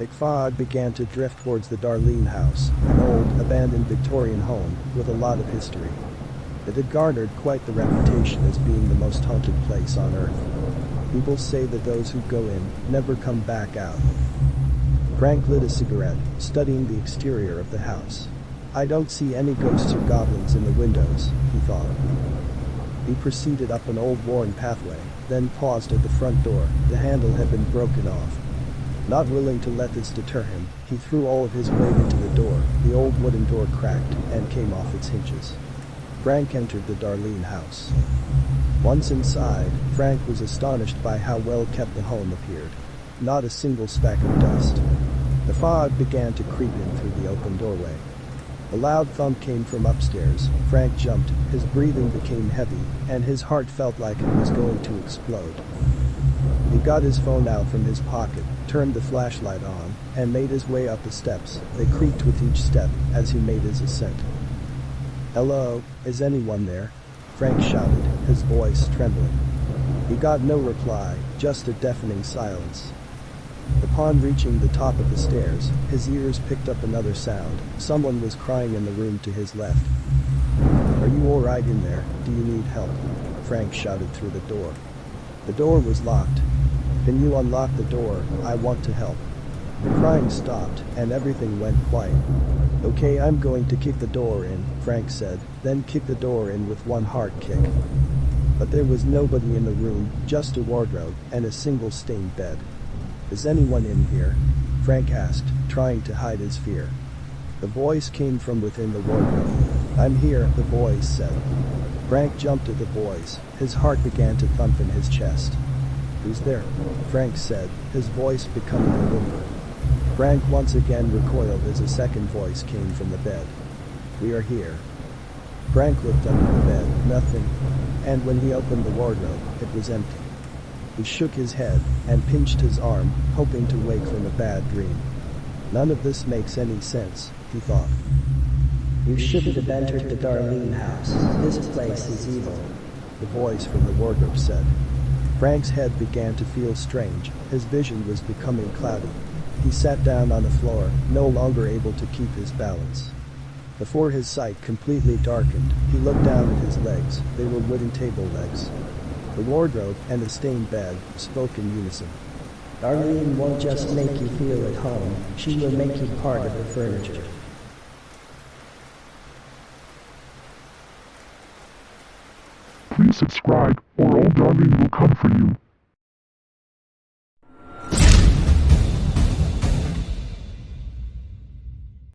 A fog began to drift towards the Darlene house, an old, abandoned Victorian home with a lot of history. It had garnered quite the reputation as being the most haunted place on earth. People say that those who go in never come back out. Frank lit a cigarette, studying the exterior of the house. I don't see any ghosts or goblins in the windows, he thought. He proceeded up an old worn pathway, then paused at the front door. The handle had been broken off. Not willing to let this deter him, he threw all of his weight into the door. The old wooden door cracked and came off its hinges. Frank entered the Darlene house. Once inside, Frank was astonished by how well kept the home appeared. Not a single speck of dust. The fog began to creep in through the open doorway. A loud thump came from upstairs. Frank jumped, his breathing became heavy, and his heart felt like it was going to explode. He got his phone out from his pocket, turned the flashlight on, and made his way up the steps. They creaked with each step as he made his ascent. "Hello, is anyone there?" Frank shouted, his voice trembling. He got no reply, just a deafening silence. Upon reaching the top of the stairs, his ears picked up another sound. Someone was crying in the room to his left. "Are you all right in there? Do you need help?" Frank shouted through the door. The door was locked. "Can you unlock the door? I want to help." The crying stopped, and everything went quiet. "Okay, I'm going to kick the door in," Frank said, then kicked the door in with one hard kick. But there was nobody in the room, just a wardrobe and a single stained bed. "Is anyone in here?" Frank asked, trying to hide his fear. The voice came from within the wardrobe. "I'm here," the voice said. Frank jumped at the voice. His heart began to thump in his chest. "Who's there?" Frank said, his voice becoming a whimper. Frank once again recoiled as a second voice came from the bed. "We are here." Frank looked under the bed, nothing. And when he opened the wardrobe, it was empty. He shook his head and pinched his arm, hoping to wake from a bad dream. None of this makes any sense, he thought. "You shouldn't have entered the Darlene house. This place is evil," the voice from the wardrobe said. Frank's head began to feel strange. His vision was becoming cloudy. He sat down on the floor, no longer able to keep his balance. Before his sight completely darkened, he looked down at his legs. They were wooden table legs. The wardrobe and the stained bed spoke in unison. "Darlene won't just make you feel at home. She will make you part of the furniture." Please subscribe, or old Darlene will come for you.